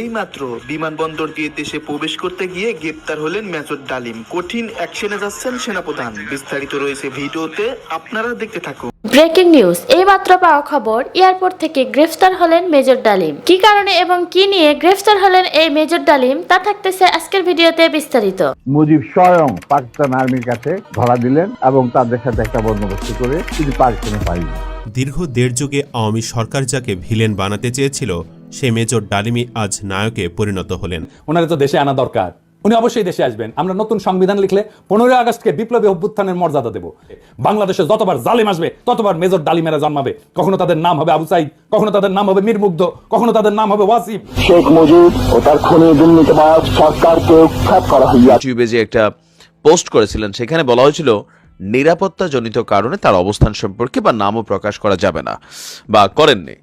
এইমাত্র বিমানবন্দর দিয়ে দেশে প্রবেশ করতে গিয়ে গ্রেপ্তার হলেন মেজর ডালিম। কঠিন অ্যাকশনে যাচ্ছেন সেনাপ্রধান। বিস্তারিত রয়েছে ভিডিওতে, আপনারা দেখতে থাকুন। ব্রেকিং নিউজ, এইমাত্র পাওয়া খবর, এয়ারপোর্ট থেকে গ্রেফতার হলেন মেজর ডালিম। কি কারণে এবং কি নিয়ে গ্রেফতার হলেন এই মেজর ডালিম তা থাকতেছে আজকের ভিডিওতে বিস্তারিত। মুজিব স্বয়ং পাকিস্তান আর্মির কাছে ধরা দিলেন এবং তাদের সাথে একটা বন্দোবস্ত করে তিনি পাকিস্তানে পাইলেন। দীর্ঘ দেড় যুগে আওয়ামী সরকার যাকে ভিলেন বানাতে চেয়েছিল, সেই মেজর ডালিমই আজ নায়কে পরিণত হলেন। ওনারা তো দেশে আনা দরকার, উনি অবশ্যই দেশে আসবেন। আমরা নতুন সংবিধান লিখলে 15 আগস্টকে বিপ্লবী অভ্যুত্থানের মর্যাদা দেব। বাংলাদেশে যতবার জালিম আসবে ততবার মেজর ডালিমেরা জন্মাবে। কখনো তাদের নাম হবে আবু সাইদ, কখনো তাদের নাম হবে মীর মুগ্ধ, কখনো তাদের নাম হবে ওয়াসিফ। শেখ মুজিব ও তার খুনি দুর্নীতিবাজ সরকারকে উৎখাত করা হইয়াছে। ইউটিউবে যে একটা পোস্ট করেছিলেন, সেখানে বলা হয়েছিল নিরাপত্তাজনিত কারণে তার অবস্থান সম্পর্কে বা নামও প্রকাশ করা যাবে না, বা করেননি।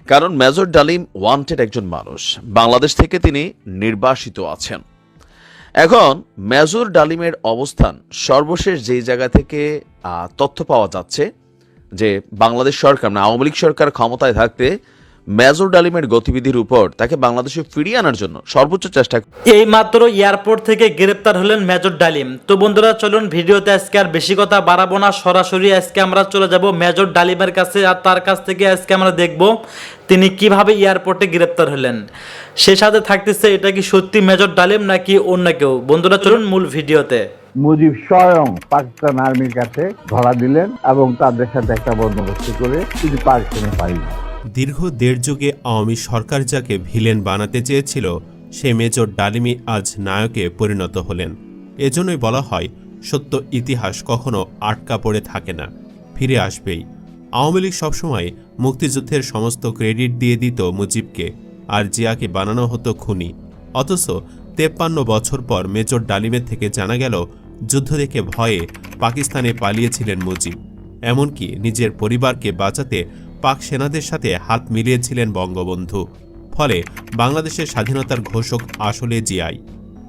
কারণ মেজর ডালিম ওয়ান্টেড একজন মানুষ, বাংলাদেশ থেকে তিনি নির্বাসিত আছেন। এখন মেজর ডালিমের অবস্থান সর্বশেষ যেই জায়গা থেকে তথ্য পাওয়া যাচ্ছে যে বাংলাদেশ সরকার আওয়ামী লীগ সরকার ক্ষমতায় থাকতে মেজর ডালিমের গতিবিধির উপর তাকে বাংলাদেশে ফিরিয়ে আনার জন্য সর্বোচ্চ চেষ্টা। এই মাত্র এয়ারপোর্ট থেকে গ্রেপ্তার হলেন মেজর ডালিম। তো বন্ধুরা চলুন ভিডিওতে আজকে আর বেশি কথা বাড়াবো না, সরাসরি আজকে আমরা চলে যাব মেজর ডালিমের কাছে। আর তার কাছ থেকে আজকে আমরা দেখব তিনি কিভাবে এয়ারপোর্টে গ্রেপ্তার হলেন। সে সাথে থাকতেছে এটা কি সত্যি মেজর ডালিম নাকি অন্য কেউ। বন্ধুরা চলুন মূল ভিডিওতে। মুজিব স্বয়ং পাকিস্তান আর্মির কাছে ধরা দিলেন এবং তাদের সাথে একটা বন্দোবস্ত করে তিনি পাকিস্তানে পাইলেন। দীর্ঘ দেড় যুগে আওয়ামী সরকার যাকে ভিলেন বানাতে চেয়েছিল, সেই মেজর ডালিমই আজ নায়কে পরিণত হলেন। এজন্যই বলা হয়, সত্য ইতিহাস কখনো আটকা পড়ে থাকে না, ফিরে আসবেই। আওয়ামী লীগ সবসময় মুক্তিযুদ্ধের সমস্ত ক্রেডিট দিয়ে দিত মুজিবকে, আর জিয়াকে বানানো হতো খুনি। অথচ 53 বছর পর মেজর ডালিমের থেকে জানা গেল যুদ্ধ দেখে ভয়ে পাকিস্তানে পালিয়েছিলেন মুজিব। এমনকি নিজের পরিবারকে বাঁচাতে পাক সেনাদের সাথে হাত মিলিয়েছিলেন বঙ্গবন্ধু। ফলে বাংলাদেশের স্বাধীনতার ঘোষক আসলে জিয়াই।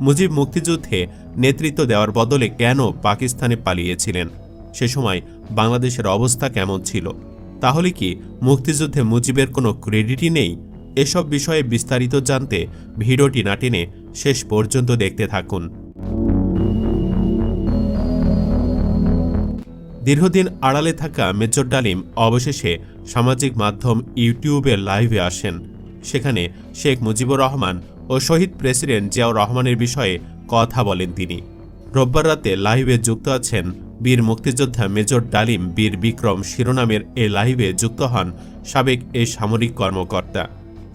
মুজিব মুক্তিযুদ্ধে নেতৃত্ব দেওয়ার বদলে কেন পাকিস্তানে পালিয়েছিলেন? সে সময় বাংলাদেশের অবস্থা কেমন ছিল? তাহলে কি মুক্তিযুদ্ধে মুজিবের কোনো ক্রেডিটই নেই? এসব বিষয়ে বিস্তারিত জানতে ভিডিওটি না টেনে শেষ পর্যন্ত দেখতে থাকুন। দীর্ঘদিন আড়ালে থাকা মেজর ডালিম অবশেষে সামাজিক মাধ্যম ইউটিউবের লাইভে আসেন। সেখানে শেখ মুজিবুর রহমান ও শহীদ প্রেসিডেন্ট জিয়াউর রহমানের বিষয়ে কথা বলেন তিনি। রোববার রাতে লাইভে যুক্ত আছেন বীর মুক্তিযোদ্ধা মেজর ডালিম বীর বিক্রম শিরোনামের এ লাইভে যুক্ত হন সাবেক এই সামরিক কর্মকর্তা।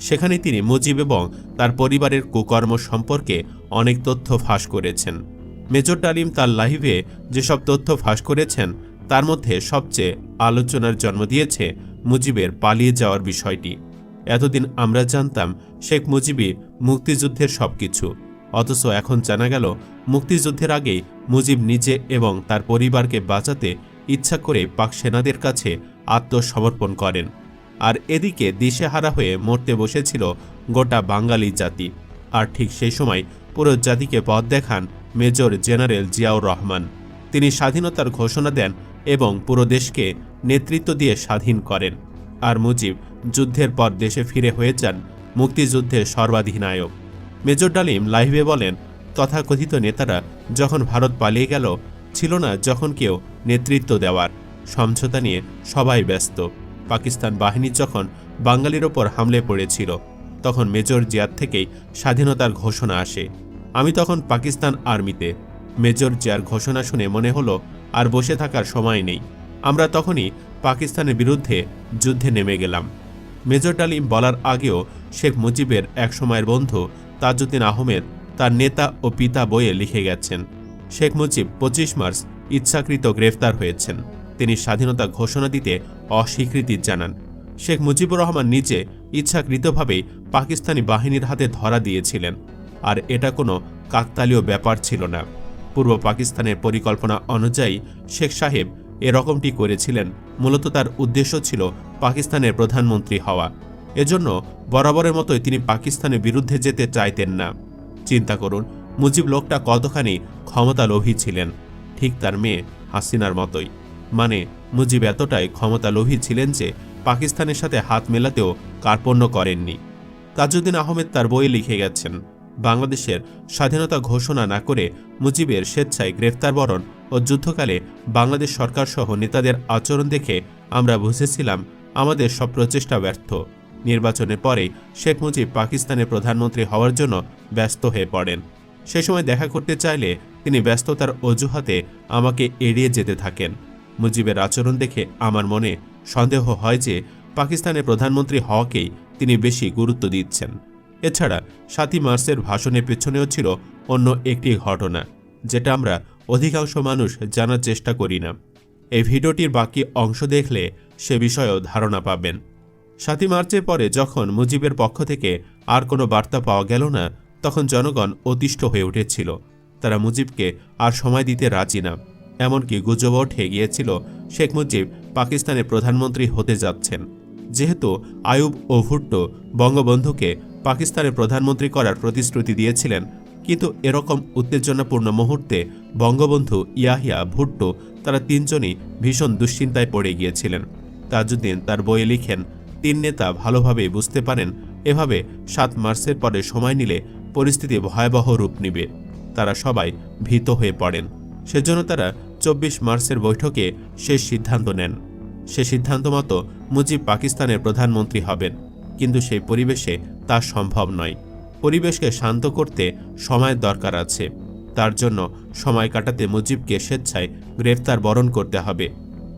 সেখানে তিনি মুজিব এবং তার পরিবারের কুকর্ম সম্পর্কে অনেক তথ্য ফাঁস করেছেন। মেজর ডালিম তার লাইভে যেসব তথ্য ফাঁস করেছেন, তার মধ্যে সবচেয়ে আলোচনার জন্ম দিয়েছে মুজিবের পালিয়ে যাওয়ার বিষয়টি। এতদিন আমরা জানতাম শেখ মুজিবই মুক্তিযুদ্ধের সবকিছু, অথচ এখন জানা গেল মুক্তিযুদ্ধের আগেই মুজিব নিজে এবং তার পরিবারকে বাঁচাতে ইচ্ছা করে পাক সেনাদের কাছে আত্মসমর্পণ করেন। আর এদিকে দিশেহারা হয়ে মরতে বসেছিল গোটা বাঙালি জাতি। আর ঠিক সেই সময় পুরো জাতিকে পথ দেখান মেজর জেনারেল জিয়াউর রহমান। তিনি স্বাধীনতার ঘোষণা দেন এবং পুরো দেশকে নেতৃত্ব দিয়ে স্বাধীন করেন। আর মুজিব যুদ্ধের পর দেশে ফিরে হয়ে যান মুক্তিযুদ্ধের সর্বাধিনায়ক। মেজর ডালিম লাইভে বলেন, তথাকথিত নেতারা যখন ভারত পালিয়ে গেল, ছিল না যখন কেউ নেতৃত্ব দেওয়ার। সমঝোতা নিয়ে সবাই ব্যস্ত। পাকিস্তান বাহিনী যখন বাঙালির ওপর হামলে পড়েছিল, তখন মেজর জিয়ার থেকেই স্বাধীনতার ঘোষণা আসে। আমি তখন পাকিস্তান আর্মিতে। মেজর জিয়ার ঘোষণা শুনে মনে হলো আর বসে থাকার সময় নেই। আমরা তখনই পাকিস্তানের বিরুদ্ধে যুদ্ধে নেমে গেলাম। মেজর ডালিম বলার আগেও শেখ মুজিবের এক সময়ের বন্ধু তাজউদ্দিন আহমেদ তার নেতা ও পিতা বইয়ে লিখে গেছেন, শেখ মুজিব 25 মার্চ ইচ্ছাকৃত গ্রেফতার হয়েছেন। তিনি স্বাধীনতা ঘোষণা দিতে অস্বীকৃতি জানান। শেখ মুজিবুর রহমান নিজে ইচ্ছাকৃতভাবেই পাকিস্তানি বাহিনীর হাতে ধরা দিয়েছিলেন। আর এটা কোনো কাকতালীয় ব্যাপার ছিল না। পূর্ব পাকিস্তানের পরিকল্পনা অনুযায়ী শেখ সাহেব এরকমটি করেছিলেন। মূলত তার উদ্দেশ্য ছিল পাকিস্তানের প্রধানমন্ত্রী হওয়া। এজন্য বরাবরের মতোই তিনি পাকিস্তানের বিরুদ্ধে যেতে চাইতেন না। চিন্তা করুন, মুজিব লোকটা কতখানি ক্ষমতা লোভী ছিলেন, ঠিক তার মেয়ে হাসিনার মতোই। মানে মুজিব এতটাই ক্ষমতা লোভী ছিলেন যে পাকিস্তানের সাথে হাত মেলাতেও কার্পণ্য করেননি। তাজউদ্দিন আহমেদ তার বইয়ে লিখে গেছেন, বাংলাদেশের স্বাধীনতা ঘোষণা না করে মুজিবের স্বেচ্ছায় গ্রেফতার বরণ ও যুদ্ধকালে বাংলাদেশ সরকার সহ নেতাদের আচরণ দেখে আমরা বুঝেছিলাম আমাদের সব প্রচেষ্টা ব্যর্থ। নির্বাচনের পরে শেখ মুজিব পাকিস্তানের প্রধানমন্ত্রী হওয়ার জন্য ব্যস্ত হয়ে পড়েন। সে সময় দেখা করতে চাইলে তিনি ব্যস্ততার অজুহাতে আমাকে এড়িয়ে যেতে থাকেন। মুজিবের আচরণ দেখে আমার মনে সন্দেহ হয় যে পাকিস্তানের প্রধানমন্ত্রী হওয়াকেই তিনি বেশি গুরুত্ব দিচ্ছেন। এছাড়া ৭ই মার্চের ভাষণের পেছনেও ছিল অন্য একটি ঘটনা, যেটা আমরা অধিকাংশ মানুষ জানার চেষ্টা করি না। এই ভিডিওটির বাকি অংশ দেখলে সে বিষয়েও ধারণা পাবেন। ৭ই মার্চের পরে যখন মুজিবের পক্ষ থেকে আর কোনো বার্তা পাওয়া গেল না, তখন জনগণ অতিষ্ঠ হয়ে উঠেছিল। তারা মুজিবকে আর সময় দিতে রাজি না। এমনকি গুজব উঠে গিয়েছিল শেখ মুজিব পাকিস্তানের প্রধানমন্ত্রী হতে যাচ্ছেন। যেহেতু আইয়ুব ও ভুট্টো বঙ্গবন্ধুকে পাকিস্তানের প্রধানমন্ত্রী করার প্রতিশ্রুতি দিয়েছিলেন, কিন্তু এরকম উত্তেজনাপূর্ণ মুহূর্তে বঙ্গবন্ধু, ইয়াহিয়া, ভুট্টো তারা তিনজনই ভীষণ দুশ্চিন্তায় পড়ে গিয়েছিলেন। তাজউদ্দিন তার বইয়ে লিখেন, ৩ নেতা ভালোভাবেই বুঝতে পারেন এভাবে ৭ মার্চের পরে সময় নিলে পরিস্থিতি ভয়াবহ রূপ নেবে। তারা সবাই ভীত হয়ে পড়েন। সেজন্য তারা ২৪ মার্চের বৈঠকে শেষ সিদ্ধান্ত নেন। সে সিদ্ধান্ত মতো মুজিব পাকিস্তানের প্রধানমন্ত্রী হবেন, কিন্তু সেই পরিবেশে তা সম্ভব নয়। পরিবেশকে শান্ত করতে সময়ের দরকার আছে। তার জন্য সময় কাটাতে মুজিবকে স্বেচ্ছায় গ্রেফতার বরণ করতে হবে।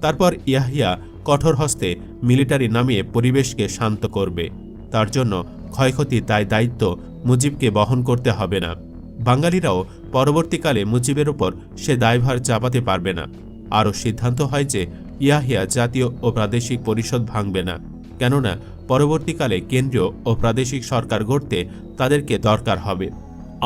তারপর ইয়াহিয়া কঠোর হস্তে মিলিটারি নামিয়ে পরিবেশকে শান্ত করবে। তার জন্য ক্ষয়ক্ষতি দায়িত্ব মুজিবকে বহন করতে হবে না। বাঙালিরাও পরবর্তীকালে মুজিবের উপর সে দায়ভার চাপাতে পারবে না। আরও সিদ্ধান্ত হয় যে ইয়াহিয়া জাতীয় ও প্রাদেশিক পরিষদ ভাঙবে না, কেননা পরবর্তীকালে কেন্দ্রীয় ও প্রাদেশিক সরকার গড়তে তাদেরকে দরকার হবে।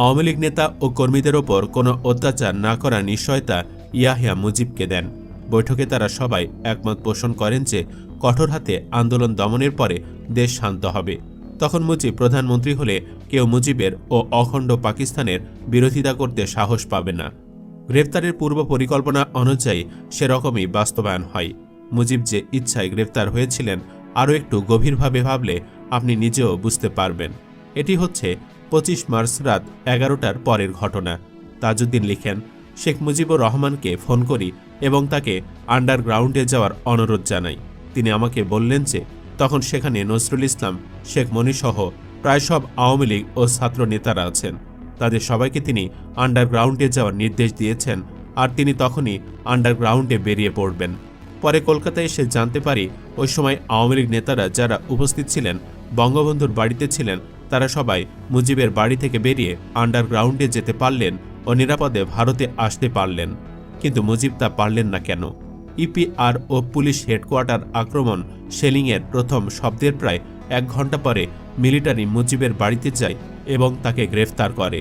আওয়ামী লীগ নেতা ও কর্মীদের ওপর কোনো অত্যাচার না করার নিশ্চয়তা ইয়াহিয়া মুজিবকে দেন। বৈঠকে তারা সবাই একমত পোষণ করেন যে কঠোর হাতে আন্দোলন দমনের পরে দেশ শান্ত হবে। তখন মুজিব প্রধানমন্ত্রী হলে কেউ মুজিবের ও অখণ্ড পাকিস্তানের বিরোধিতা করতে সাহস পাবে না। গ্রেফতারের পূর্ব পরিকল্পনা অনুযায়ী সেরকমই বাস্তবায়ন হয়। মুজিব যে ইচ্ছায় গ্রেফতার হয়েছিলেন আরও একটু গভীরভাবে ভাবলে আপনি নিজেও বুঝতে পারবেন। এটি হচ্ছে ২৫ মার্চ রাত ১১টার পরের ঘটনা। তাজউদ্দিন লিখেন, শেখ মুজিবুর রহমানকে ফোন করি এবং তাকে আন্ডারগ্রাউন্ডে যাওয়ার অনুরোধ জানাই। তিনি আমাকে বললেন যে তখন সেখানে নজরুল ইসলাম, শেখ মনিসহ প্রায় সব আওয়ামী লীগ ও ছাত্র নেতারা আছেন। তাদের সবাইকে তিনি আন্ডারগ্রাউন্ডে যাওয়ার নির্দেশ দিয়েছেন, আর তিনি তখনই আন্ডারগ্রাউন্ডে বেরিয়ে পড়বেন। পরে কলকাতায় এসে জানতে পারি ওই সময় আওয়ামী লীগ নেতারা যারা উপস্থিত ছিলেন, বঙ্গবন্ধুর বাড়িতে ছিলেন, তারা সবাই মুজিবের বাড়ি থেকে বেরিয়ে আন্ডারগ্রাউন্ডে যেতে পারলেন ও নিরাপদে ভারতে আসতে পারলেন। কিন্তু মুজিব তা পারলেন না কেন? ইপিআর ও পুলিশ হেডকোয়ার্টার আক্রমণ শেলিংয়ের প্রথম শব্দের প্রায় ১ ঘন্টা পরে মিলিটারি মুজিবের বাড়িতে যায় এবং তাকে গ্রেফতার করে।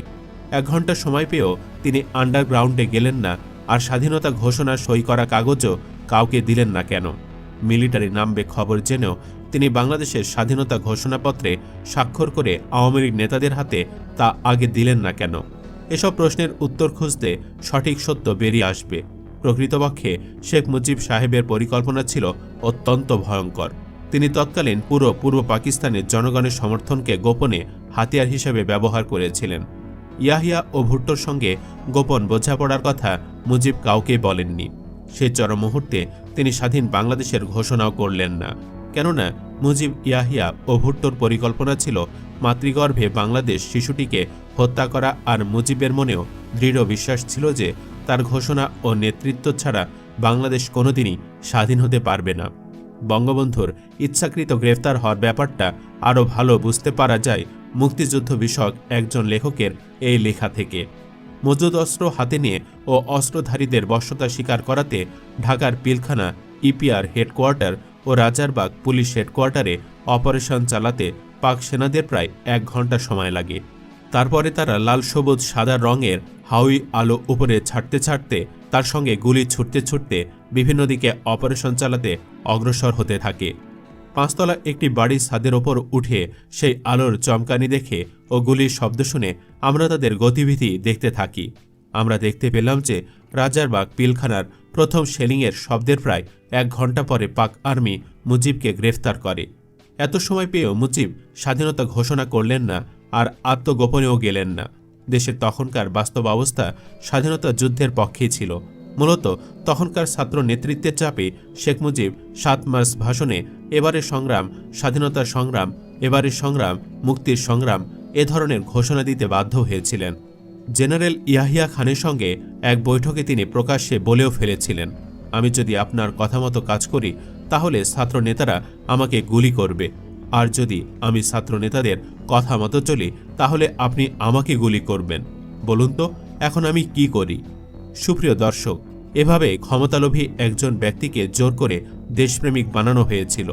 ১ ঘন্টা সময় পেয়েও তিনি আন্ডারগ্রাউন্ডে গেলেন না, আর স্বাধীনতা ঘোষণা সই করা কাগজও কাউকে দিলেন না কেন? মিলিটারি নামবে খবর জেনেও তিনি বাংলাদেশের স্বাধীনতা ঘোষণাপত্রে স্বাক্ষর করে আওয়ামী লীগ নেতাদের হাতে তা আগে দিলেন না কেন? এসব প্রশ্নের উত্তর খুঁজতে সঠিক সত্য বেরিয়ে আসবে। প্রকৃতপক্ষে শেখ মুজিব সাহেবের পরিকল্পনা ছিল অত্যন্ত ভয়ঙ্কর। তিনি তৎকালীন পুরো পূর্ব পাকিস্তানের জনগণের সমর্থনকে গোপনে হাতিয়ার হিসেবে ব্যবহার করেছিলেন। ইয়াহিয়া ও ভুট্টোর সঙ্গে গোপন বোঝাপড়ার কথা মুজিব কাউকে বলেননি। সেই চরম মুহূর্তে তিনি স্বাধীন বাংলাদেশের ঘোষণাও করলেন না, কেননা মুজিব, ইয়াহিয়া ও ভুট্টোর পরিকল্পনা ছিল মাতৃগর্ভে বাংলাদেশ শিশুটিকে হত্যা করা। আর মুজিবের মনেও দৃঢ় বিশ্বাস ছিল যে তার ঘোষণা ও নেতৃত্ব ছাড়া বাংলাদেশ কোনোদিনই স্বাধীন হতে পারবে না। বঙ্গবন্ধুর ইচ্ছাকৃত গ্রেফতার হওয়ার ব্যাপারটা আরও ভালো বুঝতে পারা যায় মুক্তিযুদ্ধ বিষয়ক একজন লেখকের এই লেখা থেকে। মজুদ অস্ত্র হাতে নিয়ে ও অস্ত্রধারীদের বশ্যতা স্বীকার করাতে ঢাকার পিলখানা, ইপিআর হেডকোয়ার্টার ও রাজারবাগ পুলিশ হেডকোয়ার্টারে অপারেশন চালাতে পাক সেনাদের প্রায় ১ ঘন্টা সময় লাগে। তারপরে তারা লাল, সবুজ, সাদা রঙের হাউই আলো উপরে ছাড়তে ছাড়তে, তার সঙ্গে গুলি ছুটতে ছুটতে বিভিন্ন দিকে অপারেশন চালাতে অগ্রসর হতে থাকে। ৫ তলা একটি বাড়ির ছাদের ওপর উঠে সেই আলোর চমকানি দেখে ও গুলির শব্দ শুনে আমরা তাদের গতিবিধি দেখতে থাকি। আমরা দেখতে পেলাম যে রাজারবাগ পিলখানার প্রথম শেলিংয়ের শব্দের প্রায় ১ ঘন্টা পরে পাক আর্মি মুজিবকে গ্রেফতার করে। এত সময় পেয়েও মুজিব স্বাধীনতা ঘোষণা করলেন না, আর আত্মগোপনেও গেলেন না। দেশের তখনকার বাস্তব অবস্থা স্বাধীনতা যুদ্ধের পক্ষেই ছিল। মূলত তখনকার ছাত্র নেতৃত্বের চাপে শেখ মুজিব ৭ মার্চ ভাষণে এবারের সংগ্রাম স্বাধীনতার সংগ্রাম, এবারের সংগ্রাম মুক্তির সংগ্রাম এ ধরনের ঘোষণা দিতে বাধ্য হয়েছিলেন। জেনারেল ইয়াহিয়া খানের সঙ্গে এক বৈঠকে তিনি প্রকাশ্যে বলেও ফেলেছিলেন, আমি যদি আপনার কথা মতো কাজ করি তাহলে ছাত্র নেতারা আমাকে গুলি করবে, আর যদি আমি ছাত্র নেতাদের কথা মতো চলি তাহলে আপনি আমাকে গুলি করবেন। বলুন তো এখন আমি কি করি? সুপ্রিয় দর্শক, এভাবে ক্ষমতালোভী একজন ব্যক্তিকে জোর করে দেশপ্রেমিক বানানো হয়েছিল।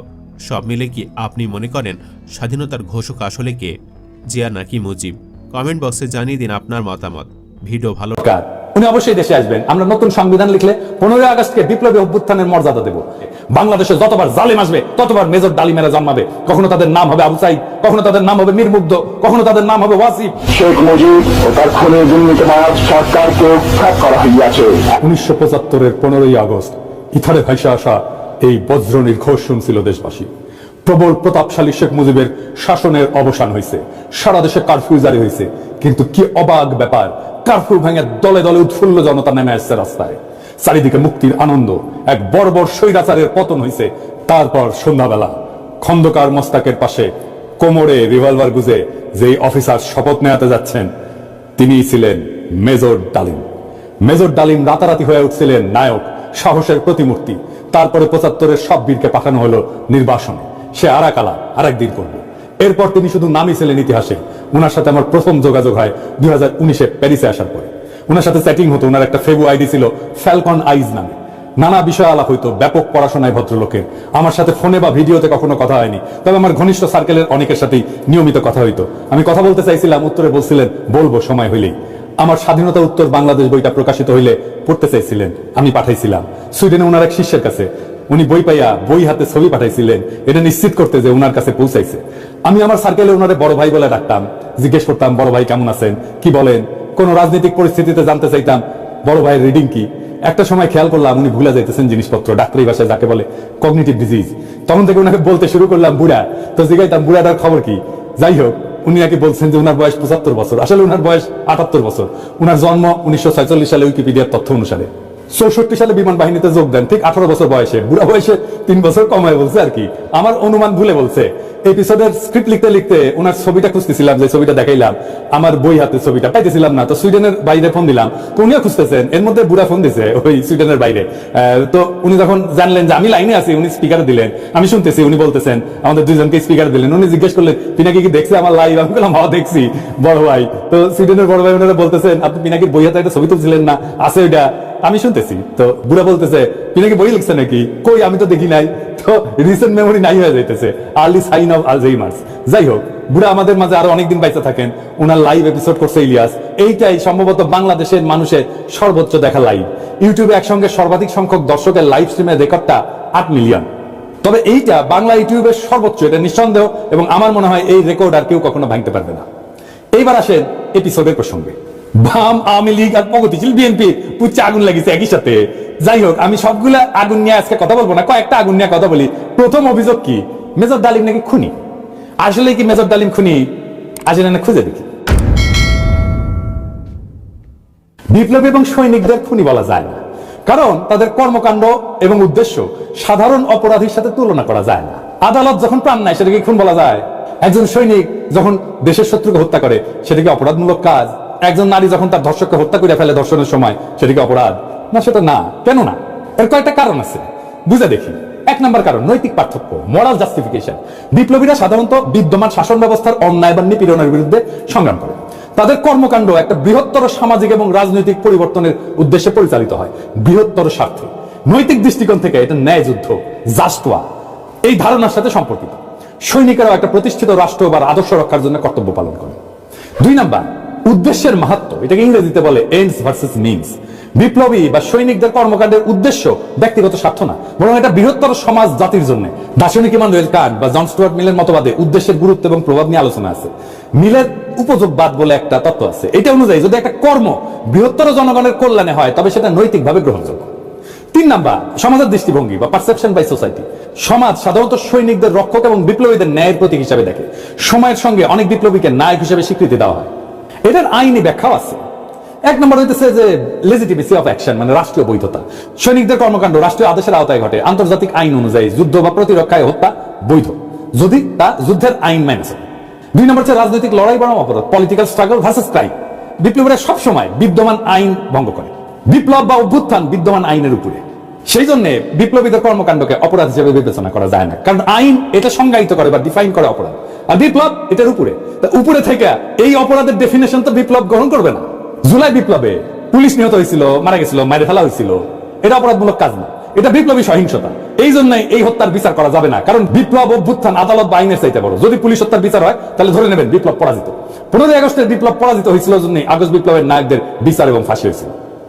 সব মিলে কি আপনি মনে করেন স্বাধীনতার ঘোষক আসলে কে, জিয়া নাকি মুজিব? কমেন্ট বক্সে জানিয়ে দিন আপনার মতামত। ভিডিও ভালো উনি অবশ্যই দেশে আসবেন। আমরা নতুন সংবিধান লিখলে 15 আগস্টকে বিপ্লবী অভ্যুত্থানের মর্যাদা দেব। বাংলাদেশে যতবার জালেম আসবে ততবার মেজর ডালিমেরা জন্মাবে। কখনো তাদের নাম হবে আবু সাইদ, কখনো তাদের নাম হবে মীর মুগ্ধ, কখনো তাদের নাম হবে ওয়াসিফ। শেখ মুজিব ও তার খুনে দুর্নীতিবাজ সরকারকে উৎখাত করা হইয়াছে। 1975-এর 15 আগস্ট ইথারে ভাইসা আসা এই বজ্র নির্ঘোষ শুনছিল দেশবাসী। প্রবল প্রতাপশালী শেখ মুজিবের শাসনের অবসান হয়েছে, সারা দেশে কারফিউ জারি হয়েছে। কিন্তু কি অবাক ব্যাপার, কারফিউ ভেঙে দলে দলে উৎফুল্ল জনতা নেমে আসছে রাস্তায়। চারিদিকে মুক্তির আনন্দ, এক বর্বর স্বৈরাচারের পতন হয়েছে। তারপর সন্ধ্যাবেলা খন্দকার মোস্তাকের পাশে কোমরে রিভলভার গুজে যেই অফিসার শপথ নেওয়াতে যাচ্ছেন তিনি ছিলেন মেজর ডালিম। মেজর ডালিম রাতারাতি হয়ে উঠছিলেন নায়ক, সাহসের প্রতিমূর্তি। তারপরে 75-এর সব বীরকে পাঠানো হলো নির্বাসনে। সে আরাকালা আরেকদিন করবে। এরপর তিনি শুধু নামই ছিলেন ইতিহাসে। ওনার সাথে আমার প্রথম যোগাযোগ হয় 2019-এ প্যারিসে আসার পরে। ওনার সাথে চ্যাটিং হতো। ওনার একটা ফেবু আইডি ছিল ফ্যালকন আইজ নামে। নানা বিষয় আলাপ হইতো, ব্যাপক পড়াশোনায় ভদ্রলোকের। আমার সাথে ফোনে বা ভিডিওতে কখনো কথা হয়নি, তবে আমার ঘনিষ্ঠ সার্কেলের অনেকের সাথেই নিয়মিত কথা হইতো। আমি কথা বলতে চাইছিলাম, উত্তরে বলছিলেন বলবো সময় হইলেই। আমার স্বাধীনতা উত্তর বাংলাদেশ বইটা প্রকাশিত হইলে পড়তে চাইছিলেন, আমি পাঠাইছিলাম সুইডেনে ওনার এক শিষ্যের কাছে। উনি বই পাইয়া বই হাতে ছবি পাঠাইছিলেন, এটা নিশ্চিত করতে যে ওনার কাছে পৌঁছাইছে। আমি আমার সার্কেলে ওনারে বড় ভাই বলে ডাকতাম, জিজ্ঞেস করতাম বড় ভাই কেমন আছেন, কি বলেন। কোন রাজনৈতিক পরিস্থিতিতে জানতে চাইতাম বড় ভাইয়ের রিডিং কি। একটা সময় খেয়াল করলাম উনি ভুলে যাইতেছেন জিনিসপত্র, ডাক্তারি ভাষায় যাকে বলে কগনিটিভ ডিজিজ। তখন থেকে ওনাকে বলতে শুরু করলাম বুড়া। তো জিজ্ঞাইতাম বুড়াটার খবর কি। যাই হোক, উনি নাকি বলছেন যে উনার বয়স 75 বছর, আসলে উনার বয়স 78 বছর। উনার জন্ম 1946 সালে উইকিপিডিয়ার তথ্য অনুসারে। 64 সালে বিমান বাহিনীতে যোগ দেন ঠিক 18 বছর বয়সে। বুড়া বয়সে 3 বছর কমায় বলছে আর কি, আমার অনুমান ভুলে বলছে। এপিসোডের স্ক্রিপ্ট লিখতে লিখতে ওনার ছবিটা খুঁজতেছিলাম, যে ছবিটা দেখাইলাম আমার বই হাতে ছবিটা পাইতেছিলাম না। তো সুইডেনের বাইরে ফোন দিলাম, তো উনিও খুঁজতেছেন। এর মধ্যে বুড়া ফোন দিছে ওই সুইডেনের বাইরে। তো উনি যখন জানলেন যে আমি লাইনে আছি, উনি স্পিকার দিলেন, আমি শুনতেছি। উনি বলতেছেন আমাদের দুইজনকে স্পিকার দিলেন। উনি জিজ্ঞেস করলেন পিনাকি কি দেখছে আমার লাইভ? আমি বললাম হ্যাঁ দেখছি বড় ভাই। তো সুইডেনের বড় ভাই ওনারা বলতেছেন আপনি পিনাকির বই হাতে একটা ছবি তুলছিলেন না, আছে ওইটা? আমি শুনতেছি। তো বুড়া বলতেছে পিনাকি বই লিখছে নাকি? কই, আমি তো দেখি নাই। তো রিসেন্ট মেমোরি নাই হয়ে যাইতেছে, আর্লি সাইন অফ আলঝেইমার্স। যাই হোক, বুড়া আমাদের মাঝে আরো অনেকদিন বাইচা থাকেন। ওনার লাইভ এপিসোড করছে ইলিয়াস। এইটাই সম্ভবত বাংলাদেশের মানুষের সর্বোচ্চ দেখা লাইভ। ইউটিউবে একসঙ্গে সর্বাধিক সংখ্যক দর্শকের লাইভ স্ট্রিমের রেকর্ডটা 8 মিলিয়ন। তবে এইটা বাংলা ইউটিউবের সর্বোচ্চ, এটা নিঃসন্দেহ। এবং আমার মনে হয় এই রেকর্ড আর কেউ কখনো ভাঙতে পারবে না। এইবার আসেন এপিসোডের প্রসঙ্গে। বাম, আওয়ামী লীগ আর প্রগতিশীল বিএনপি পুচ্ছে আগুন লাগিয়েছে একই সাথে। যাই হোক, আমি সবগুলা আগুন নিয়ে আজকে কথা বলবো না, কয়েকটা আগুন নিয়ে কথা বলি। প্রথম অভিযোগ কি, মেজর ডালিম নাকি খুনি। আসলে কি মেজর ডালিম খুনি? আসলে না খুঁজে দেখি। বিপ্লবী এবং সৈনিকদের খুনি বলা যায় না, কারণ তাদের কর্মকাণ্ড এবং উদ্দেশ্য সাধারণ অপরাধীর সাথে তুলনা করা যায় না। আদালত যখন প্রাণ নেয় সেটাকে খুন বলা যায়? একজন সৈনিক যখন দেশের শত্রুকে হত্যা করে সেটা কি অপরাধমূলক কাজ? একজন নারী যখন তার ধর্ষককে হত্যা করে ফেলে ধর্ষণের সময় সেটা কি অপরাধ? না, সেটা না। কেন না? এর কয়েকটা কারণ আছে, বুঝে দেখি। 1 নম্বর কারণ, নৈতিক পার্থক্য, মোরাল জাস্টিফিকেশন। বিপ্লবীরা সাধারণত বিদ্যমান শাসন ব্যবস্থার অন্যায় বা নিপীড়নের বিরুদ্ধে সংগ্রাম করে। তাদের কর্মকাণ্ড একটা বৃহত্তর সামাজিক এবং রাজনৈতিক পরিবর্তনের উদ্দেশ্যে পরিচালিত হয়, বৃহত্তর স্বার্থে। নৈতিক দৃষ্টিকোণ থেকে এটা ন্যায় যুদ্ধ, জাস্ট ওয়ার, এই ধারণার সাথে সম্পর্কিত। সৈনিকেরাও একটা প্রতিষ্ঠিত রাষ্ট্র বা আদর্শ রক্ষার জন্য কর্তব্য পালন করে। 2 নাম্বার, উদ্দেশ্যের মাহাত্ম্য। এটাকে ইংরেজিতে বলে এন্ডস ভার্সেস মিনস। বিপ্লবী বা সৈনিকদের কর্মকাণ্ডের উদ্দেশ্য ব্যক্তিগত স্বার্থ না, বরং এটা বৃহত্তর সমাজ জাতির জন্য। দার্শনিক ইমানুয়েল কান্ট বা জন স্টুয়ার্ট মিলের মতবাদে উদ্দেশ্যের গুরুত্ব এবং প্রভাব নিয়ে আলোচনা আছে। মিলের উপযোগবাদ বলে একটা তত্ত্ব আছে। এটা অনুযায়ী যদি একটা কর্ম বৃহত্তর জনগণের কল্যাণে হয় তবে সেটা নৈতিকভাবে গ্রহণযোগ্য। 3 নাম্বার, সমাজের দৃষ্টিভঙ্গি বা পারসেপশন বাই সোসাইটি। সমাজ সাধারণত সৈনিকদের রক্ষক এবং বিপ্লবীদের ন্যায়ের প্রতীক হিসাবে দেখে। সময়ের সঙ্গে অনেক বিপ্লবীকে নায়ক হিসেবে স্বীকৃতি দেওয়া হয়। এটার আইনি ব্যাখ্যাও আছে। এক নম্বর হইতেছে যে লেজিটিমেসি অফ অ্যাকশন, মানে রাষ্ট্রীয় বৈধতা। সৈনিকদের কর্মকাণ্ড রাষ্ট্রীয় আদেশের আওতায় ঘটে, আন্তর্জাতিক আইন অনুযায়ী যুদ্ধ বা প্রতিরক্ষায় হত্যা বৈধ যদি তা যুদ্ধের আইন মেনে চলে। দুই নম্বর হচ্ছে রাজনৈতিক লড়াই বনাম অপরাধ, পলিটিক্যাল স্ট্রাগল ভার্সেস ক্রাইম। বিপ্লবীরা সবসময় বিদ্যমান আইন ভঙ্গ করে। বিপ্লব বা অভ্যুত্থান বিদ্যমান আইনের উপরে, সেই জন্য বিপ্লবীদের কর্মকাণ্ডকে অপরাধ হিসেবে বিবেচনা করা যায় না, কারণ আইন এটা সংজ্ঞায়িত করে বা ডিফাইন করে অপরাধ, আর বিপ্লব এটার উপরে। উপরে থেকে এই অপরাধের ডেফিনেশন তো বিপ্লব গ্রহণ করবে না। জুলাই বিপ্লবে পুলিশ নিহত হয়েছিল, মারা গেছিল, মারে ফেলা হয়েছিল, এটা অপরাধমূলক কাজ না, এটা বিপ্লবী সহিংসতা। এই জন্য এই হত্যার বিচার করা যাবে না, কারণ বিপ্লব অভ্যুত্থান আদালত বা আইনের চাইতে বড়। যদি পুলিশ হত্যার বিচার হয় তাহলে ধরে নেবেন বিপ্লব পরাজিত। 15ই আগস্টের বিপ্লব পরাজিত হয়েছিল জন্য আগস্ট বিপ্লবের নায়কদের বিচার এবং ফাঁসি হয়েছিল।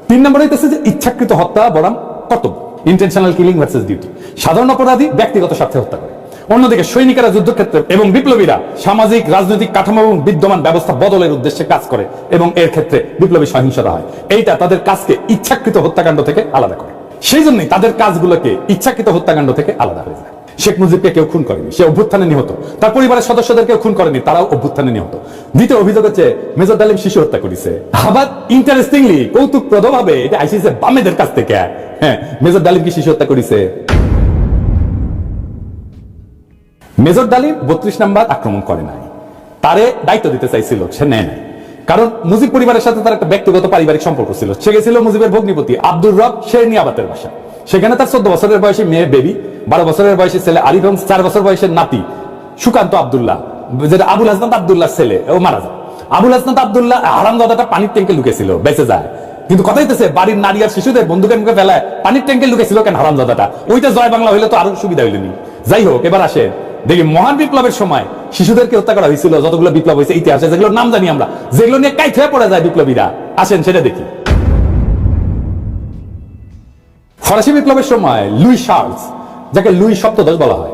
3 নম্বর হইতেছে যে ইচ্ছাকৃত হত্যা বনাম কর্তব্য, ইন্টেনশনাল কিলিং ভার্সেস ডিউটি। সাধারণ অপরাধী ব্যক্তিগত স্বার্থে হত্যা করে, অন্যদিকে সৈনিকেরা যুদ্ধক্ষেত্রে এবং বিপ্লবীরা সামাজিক রাজনৈতিক কাঠামো এবং বিদ্যমান ব্যবস্থা বদলের উদ্দেশ্যে কাজ করে এবং এর ক্ষেত্রে বিপ্লবী সহিংসতা হয়। এইটা তাদের কাজকে ইচ্ছাকৃত হত্যাকাণ্ড থেকে আলাদা করে। সেই জন্যই তাদের কাজগুলোকে ইচ্ছাকৃত হত্যাকাণ্ড থেকে আলাদা হয়ে যায়। শেখ মুজিবকে কেউ খুন করেনি, সে অভ্যুত্থানে নিহত। তার পরিবারের সদস্যদের কেউ খুন করেনি, তারাও অভ্যুত্থানে নিহত। দ্বিতীয় অভিযোগ হচ্ছে মেজর ডালিম শিশু হত্যা করেছে। আবার ইন্টারেস্টিংলি কৌতুকপ্রদ ভাবে এটা আইসিসে বামেদের কাছ থেকে। হ্যাঁ, মেজর ডালিম কি শিশু হত্যা করেছে? মেজর ডালিম 32 নাম্বার আক্রমণ করে নাই, তারে দায়িত্ব দিতে চাইছিল, সে নেয় নাই। কারণ মুজিব পরিবারের সাথে তার একটা ব্যক্তিগত পারিবারিক সম্পর্ক ছিল। সে গেছিল মুজিবের ভগ্নিপতি আব্দুর রব শেরনিয়াবাতের বাসা। সেখানে তার 14 বছরের বয়সী মেয়ে বেবি, 12 বছরের বয়সী ছেলে আরিফ এবং 4 বছর বয়সের নাতি সুকান্ত আব্দুল্লাহ, যেটা আবুল হাসনাত আব্দুল্লাহর ছেলে, ও মারা যায়। আবুল হাসনাত আব্দুল্লাহ হারামজাদাটা পানির ট্যাঙ্কে লুকেছিল, বেঁচে যায়। কিন্তু কথা হইতেছে বাড়ির নারী আর শিশুদের বন্দুকের মুখে ফেলায় পানির ট্যাঙ্কে লুকেছিল কেন হারামজাদাটা? ওইটা জয় বাংলা হইলে তো আরো সুবিধা হইলেনি। যাই হোক, এবার আসে দেখি মহান বিপ্লবের সময় শিশুদেরকে হত্যা করা হয়েছিল যতগুলো বিপ্লব হয়েছে ইতিহাসে, যেগুলোর নাম জানি আমরা, যেগুলো নিয়ে কাইট হয়ে পড়ে যায় বিপ্লবীরা। আসেন সেটা দেখি। ফরাসি বিপ্লবের সময় লুই শার্লস, যাকে লুই সপ্তদশ বলা হয়,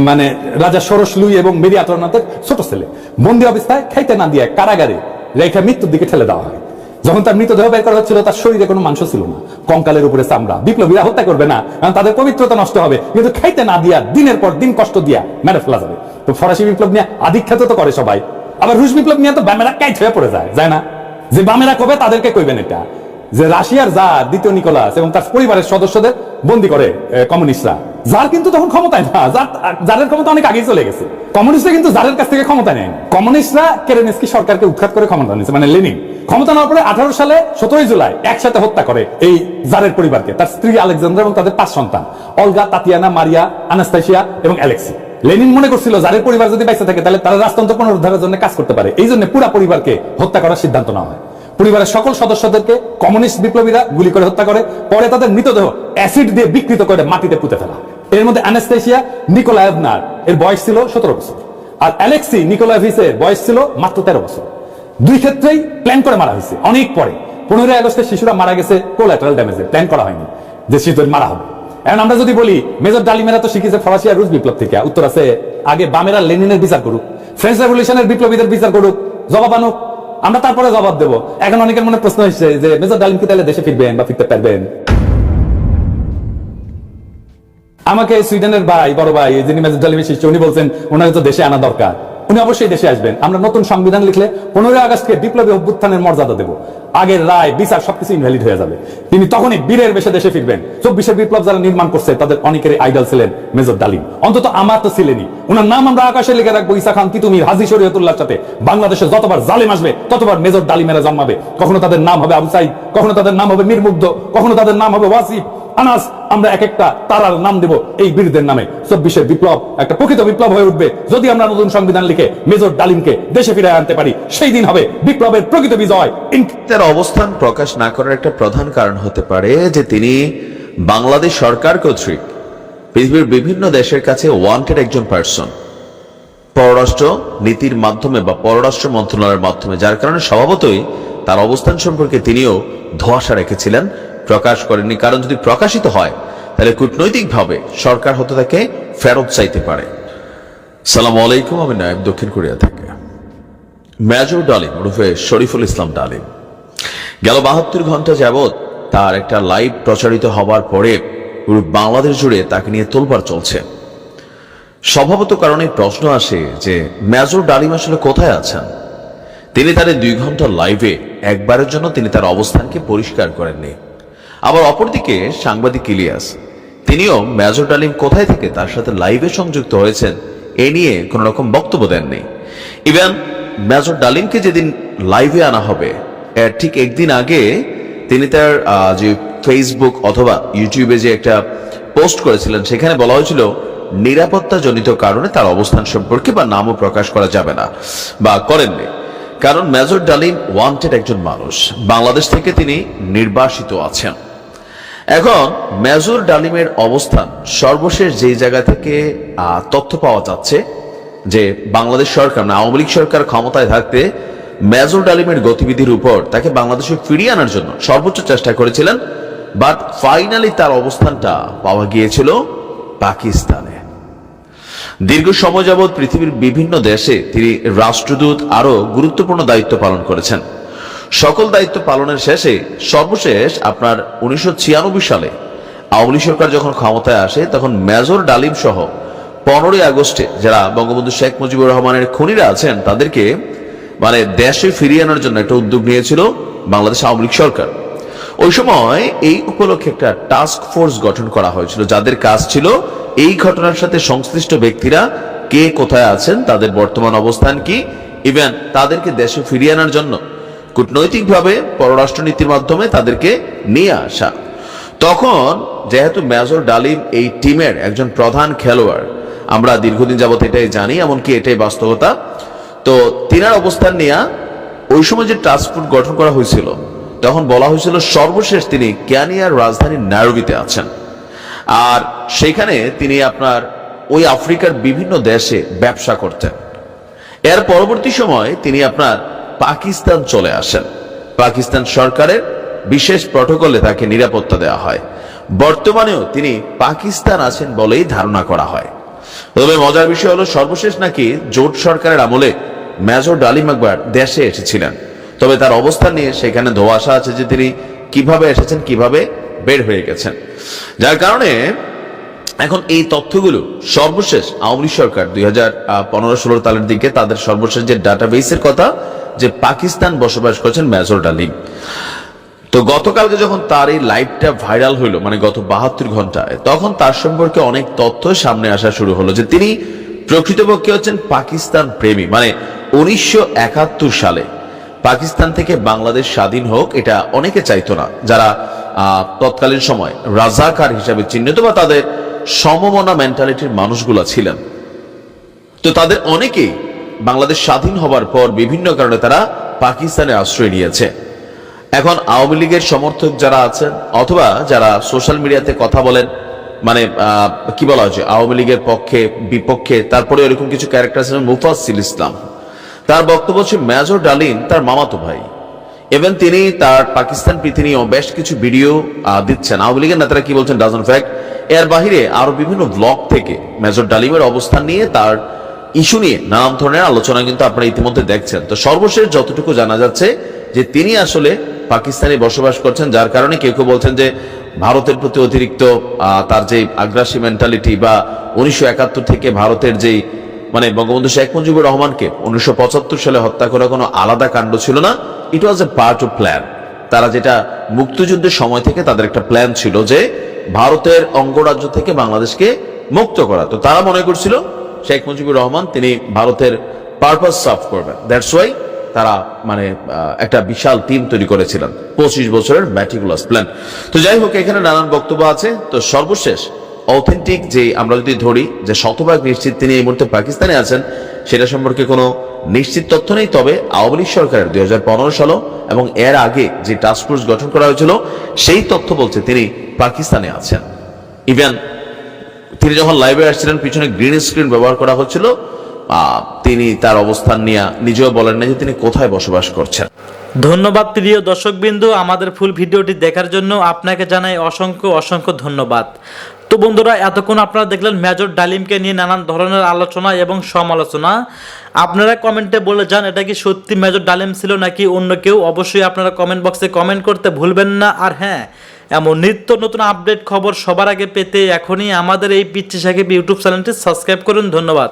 মানে রাজা ষোড়শ লুই এবং মেরি আন্তোয়ানেটের ছোট ছেলে, বন্দী অবস্থায় খাইতে না দিয়ে কারাগারে রেখা মৃত্যুর দিকে ঠেলে দেওয়া হয়। যখন তার মৃতদেহ বের করা হচ্ছিল তার শরীরে কোনো মাংস ছিল না, কঙ্কালের উপরে চামড়া। বিপ্লবীরা হত্যা করবে না, কারণ তাদের পবিত্রতা নষ্ট হবে, কিন্তু খাইতে না দিয়া দিনের পর দিন কষ্ট দিয়া মেরে ফেলা যাবে। তো ফরাসি বিপ্লব নিয়ে আধিখ্যাত তো করে সবাই। আবার রুশ বিপ্লব নিয়ে তো বামেরা কাইট হয়ে পড়ে যায় না? যে বামেরা কবে তাদেরকে কইবেন এটা, যে রাশিয়ার জার দ্বিতীয় নিকোলাস এবং তার পরিবারের সদস্যদের বন্দী করে কমিউনিস্টরা। জার কিন্তু তখন ক্ষমতায় না, জারের ক্ষমতা অনেক আগেই চলে গেছে। কমিউনিস্টরা কিন্তু জারের কাছ থেকে ক্ষমতা নেয়। কমিউনিস্টরা কেরেনস্কি সরকারকে উৎখাত করে ক্ষমতা নিয়েছে, মানে লেনিন। ক্ষমতা নেওয়ার পরে 18 সালে 17 জুলাই একসাথে হত্যা করে এই জারের পরিবারকে, তার স্ত্রী আলেকজান্ড্রা এবং তাদের 5 সন্তান, অলগা, তাতিয়ানা, মারিয়া, আনাস্তাসিয়া এবং অ্যালেক্সি। লেনিন মনে করছিল জারের পরিবার যদি বেঁচে থাকে তাহলে তারা রাজতন্ত্র পুনরুদ্ধারের জন্য কাজ করতে পারে। এই জন্য পুরো পরিবারকে হত্যা করার সিদ্ধান্ত নেওয়া হয়। পরিবারের সকল সদস্যদেরকে কমিউনিস্ট বিপ্লবীরা গুলি করে হত্যা করে, পরে তাদের মৃতদেহ অ্যাসিড দিয়ে বিকৃত করে মাটিতে পুঁতে ফেলা। এর মধ্যে আনাস্তাসিয়া নিকোলায়েভনার এর বয়স ছিল 17 বছর, আর অ্যালেক্সি নিকোলায়েভিচের বয়স ছিল মাত্র 13 বছর। দুই ক্ষেত্রেই প্ল্যান করে মারা হয়েছে। অনেক পরে 15ই আগস্টে শিশুরা মারা গেছে কোলাটারাল ড্যামেজে, প্ল্যান করা হয়নি যে শিশুদের মারা হবে। এখন আমরা যদি বলি মেজর ডালিমেরা তো শিখেছে ফরাসি আর রুশ বিপ্লব থেকে, উত্তর আছে আগে বামেরা লেনিনের বিচার করুক, ফ্রেঞ্চ রেভলিউশনের বিপ্লবীদের বিচার করুক, জবাব আনুক, আমরা তারপরে জবাব দেবো। এখন অনেকের মনে প্রশ্ন হচ্ছে যে মেজর ডালিম কি তাহলে দেশে ফিরবেন বা ফিরতে পারবেন? আমাকে সুইডেনের ভাই, বড় ভাই, যিনি মেজর ডালিমের শিষ্য, উনি বলছেন ওনাকে তো দেশে আনা দরকার, উনি অবশ্যই দেশে আসবেন। আমরা নতুন সংবিধান লিখলে 15ই আগস্টকে বিপ্লবী অভ্যুত্থানের মর্যাদা দেব, আগের রায় বিচার সবকিছু ইনভ্যালিড হয়ে যাবে। তিনি তখনই বীরের বেশে দেশে ফিরবেন। 24 বিপ্লব যারা নির্মাণ করছে তাদের অনেকেরই আইডল ছিলেন মেজর ডালিম, অন্তত আমার তো ছিলেনই। ওনার নাম আমরা আকাশে লিখে রাখবো, ঈসা খান তিতুমির, হাজী শরীয়তুল্লাহর সাথে। বাংলাদেশে যতবার জালেম আসবে ততবার মেজর ডালিমেরা জন্মাবে। কখনো তাদের নাম হবে আবু সাইদ, কখনো তাদের নাম হবে মীর মুগ্ধ, কখনো তাদের নাম হবে ওয়াসিফ, আনাস। আমরা এক একটা তারার নাম দেব এই বীরদের নামে। 24 বিপ্লব একটা প্রকৃত বিপ্লব হয়ে উঠবে যদি আমরা নতুন সংবিধান লিখে মেজর ডালিমকে দেশে ফিরে আনতে পারি। সেই দিন হবে বিপ্লবের প্রকৃত বিজয়। তার অবস্থান প্রকাশ না করার একটা প্রধান কারণ হতে পারে যে তিনি বাংলাদেশ সরকার কর্তৃক পৃথিবীর বিভিন্ন দেশের কাছে ওয়ান্টেড একজন পার্সন, পররাষ্ট্র নীতির মাধ্যমে বা পররাষ্ট্র মন্ত্রণালয়ের মাধ্যমে, যার কারণে স্বভাবতই তার অবস্থান সম্পর্কে তিনিও ধোঁয়াশা রেখেছিলেন, প্রকাশ করেননি। কারণ যদি প্রকাশিত হয় তাহলে কূটনৈতিকভাবে সরকার হতে তাকে ফেরত চাইতে পারে। সালাম আলাইকুম, আমি নায়েব, দক্ষিণ কোরিয়া থেকে। মেজর ডালিম ওরফে শরীফুল ইসলাম ডালিম গেল 72 ঘন্টা যাবৎ তার একটা লাইভ প্রচারিত হবার পরে পুরো বাংলাদেশ জুড়ে তাকে নিয়ে তোলপাড় চলছে। স্বভাবত কারণে প্রশ্ন আসে যে মেজর ডালিম আসলে কোথায় আছেন। তিনি তার 2 ঘন্টার লাইভে একবারের জন্য তিনি তার অবস্থানকে পরিষ্কার করেননি। আবার অপরদিকে সাংবাদিক ইলিয়াস, তিনিও মেজর ডালিম কোথায় থেকে তার সাথে লাইভে সংযুক্ত হয়েছেন এ নিয়ে কোন রকম বক্তব্য দেননি। ইভেন মেজর ডালিমকে যেদিন লাইভে আনা হবে এর ঠিক একদিন আগে তিনি তার যে ফেসবুক অথবা ইউটিউবে যে একটা পোস্ট করেছিলেন, সেখানে বলা হয়েছিল নিরাপত্তা জনিত কারণে তার অবস্থান সম্পর্কে বা নামও প্রকাশ করা যাবে না, বা করেননি। কারণ মেজর ডালিম ওয়ান্টেড একজন মানুষ, বাংলাদেশ থেকে তিনি নির্বাসিত আছেন। এখন মেজর ডালিমের অবস্থান সর্বশেষ যেই জায়গা থেকে তথ্য পাওয়া যাচ্ছে যে বাংলাদেশ সরকার না আওয়ামী লীগ সরকার ক্ষমতায় থাকতে মেজর ডালিমের গতিবিধির উপর তাকে বাংলাদেশে ফিরিয়ে আনার জন্য সর্বোচ্চ চেষ্টা করেছিলেন, বাট ফাইনালি তার অবস্থানটা পাওয়া গিয়েছিল পাকিস্তানে। দীর্ঘ সময় যাবৎ পৃথিবীর বিভিন্ন দেশে তিনি রাষ্ট্রদূত আরো গুরুত্বপূর্ণ দায়িত্ব পালন করেছেন। সকল দায়িত্ব পালনের শেষে সর্বশেষ আপনার 1996 সালে আওয়ামী লীগ সরকার যখন ক্ষমতায় আসে তখন মেজর ডালিম সহ 15 আগস্টে যারা বঙ্গবন্ধু শেখ মুজিবুর রহমানের খুনিরা আছেন তাদেরকে দেশে ফিরিয়ে আনার জন্য একটা উদ্যোগ নিয়েছিল বাংলাদেশ আওয়ামী লীগ সরকার। ওই সময় এই উপলক্ষে একটা টাস্ক ফোর্স গঠন করা হয়েছিল, যাদের কাজ ছিল এই ঘটনার সাথে সংশ্লিষ্ট ব্যক্তিরা কে কোথায় আছেন, তাদের বর্তমান অবস্থান কি, ইভেন তাদেরকে দেশে ফিরিয়ে আনার জন্য কূটনৈতিকভাবে পররাষ্ট্রনীতির মাধ্যমে তাদেরকে নিয়ে আসা। তখন যেহেতু মেজর ডালিম এই টিমের একজন প্রধান খেলোয়াড়, আমরা দীর্ঘদিন যাবত এটাই জানি, এমনকি এটাই বাস্তবতা। তো তিনার অবস্থান নিয়ে ওই সময় যে টাস্ক ফোর্স গঠন করা হয়েছিল তখন বলা হয়েছিল সর্বশেষ তিনি কেনিয়ার রাজধানী নাইরোবিতে আছেন, আর সেখানে তিনি আপনার ওই আফ্রিকার বিভিন্ন দেশে ব্যবসা করতেন। এর পরবর্তী সময় তিনি আপনার পাকিস্তান চলে আসেন। পাকিস্তান সরকারের বিশেষ প্রটোকলে তাকে নিরাপত্তা দেওয়া হয়। বর্তমানেও তিনি পাকিস্তান আছেন বলেই ধারণা করা হয়। তবে মজার বিষয় হলো সর্বশেষ নাকি জোট সরকারের আমলে মেজর ডালিম একবার দেশে এসেছিলেন, তবে তার অবস্থান নিয়ে সেখানে ধোঁয়াশা আছে যে তিনি কিভাবে এসেছেন, কিভাবে বের হয়ে গেছেন। যার কারণে এখন এই তথ্যগুলো সর্বশেষ আওয়ামী লীগ সরকার 2015-16 সালের দিকে তাদের সর্বশেষ যে ডাটাবেসের কথা যে পাকিস্তান বসবাস করছেন মেজর ডালিম। তো গতকালকে যখন তার এই লাইভটা ভাইরাল হইলো, গত 72 ঘন্টায়, তখন তার সম্পর্কে অনেক তথ্য সামনে আসা শুরু হলো যে তিনি প্রকৃতপক্ষে হচ্ছেন পাকিস্তান প্রেমী। 1971 সালে পাকিস্তান থেকে বাংলাদেশ স্বাধীন হোক এটা অনেকে চাইতো না, যারা তৎকালীন সময় রাজাকার হিসাবে চিহ্নিত বা তাদের সমমনা মেন্টালিটির মানুষগুলো ছিলেন। তো তাদের অনেকেই বাংলাদেশ স্বাধীন হবার পর বিভিন্ন কারণে তারা পাকিস্তানে আশ্রয় নিয়েছে। এখন আওয়ামী লীগের সমর্থক যারা আছেন অথবা যারা সোশ্যাল মিডিয়াতে কথা বলেন, কি বলা হচ্ছে আওয়ামী লীগের পক্ষে বিপক্ষে, তারপরে এরকম কিছু ক্যারেক্টার ছিলেন মুফাসসিল ইসলাম, তার বক্তব্য হচ্ছে মেজর ডালিম তার মামাতো ভাই, এবং তিনি তার পাকিস্তান প্রীতি নিয়ে বেশ কিছু ভিডিও দিচ্ছেন। আওয়ামী লীগের নেতারা কি বলছেন ডাজন্ট ফ্যাক্ট। এর বাহিরে আরো বিভিন্ন ব্লগ থেকে মেজর ডালিমের অবস্থান নিয়ে তার ইস্যু নিয়ে নানান ধরনের আলোচনা কিন্তু আপনারা ইতিমধ্যে দেখছেন। তো সর্বশেষ যতটুকু জানা যাচ্ছে যে তিনি আসলে পাকিস্তানে বসবাস করছেন, যার কারণে কেউ কেউ বলছেন যে ভারতের প্রতি অতিরিক্ত তার যে আগ্রাসী মেন্টালিটি বা 1971 থেকে ভারতের যেই বঙ্গবন্ধু শেখ মুজিবুর রহমানকে 1975 সালে হত্যা করা কোনো আলাদা কাণ্ড ছিল না, ইট ওয়াজ এ পার্ট অফ প্ল্যান। তারা যেটা মুক্তিযুদ্ধের সময় থেকে তাদের একটা প্ল্যান ছিল যে ভারতের অঙ্গরাজ্য থেকে বাংলাদেশকে মুক্ত করা। তো তারা মনে করছিল শেখ মুজিবুর রহমান তিনি ভারতের পারপাস সার্ভ করবেন, দ্যাটস ওয়াই তারা একটা বিশাল টিম তৈরি করেছিলেন, 25 বছরের ম্যাটিকুলাস প্ল্যান। তো যাই হোক, এখানে নানান বক্তব্য আছে। তো সর্বশেষ অথেন্টিক যে আমরা যদি ধরি যে শতভাগ নিশ্চিত তিনি এই মুহূর্তে পাকিস্তানে আছেন, সেটা সম্পর্কে কোনো নিশ্চিত তথ্য নেই। তবে আওয়ামী লীগ সরকারের 2015 সাল এবং এর আগে যে টাস্ক ফোর্স গঠন করা হয়েছিল সেই তথ্য বলছে তিনি পাকিস্তানে আছেন। ইভেন তিনি যখন লাইভে আসছিলেন পিছনে গ্রিন স্ক্রিন ব্যবহার করা হচ্ছিল, তিনি তার অবস্থান নিয়ে নিজেও বলেন না যে তিনি কোথায় বসবাস করছেন। ধন্যবাদ প্রিয় দর্শকবৃন্দ, আমাদের ফুল ভিডিওটি দেখার জন্য আপনাকে জানাই অসংখ্য অসংখ্য ধন্যবাদ। তো বন্ধুরা, এতক্ষণ আপনারা দেখলেন মেজর ডালিমকে নিয়ে নানান ধরনের আলোচনা এবং সমালোচনা। আপনারা কমেন্টে বলে যান এটা কি সত্যি মেজর ডালিম ছিল নাকি অন্য কেউ। অবশ্যই আপনারা কমেন্ট বক্সে কমেন্ট করতে ভুলবেন না। আর হ্যাঁ, এমন নিত্য নতুন আপডেট খবর সবার আগে পেতে এখনই আমাদের এই পিচ্চি সাকিব ইউটিউব চ্যানেলটি সাবস্ক্রাইব করুন। ধন্যবাদ।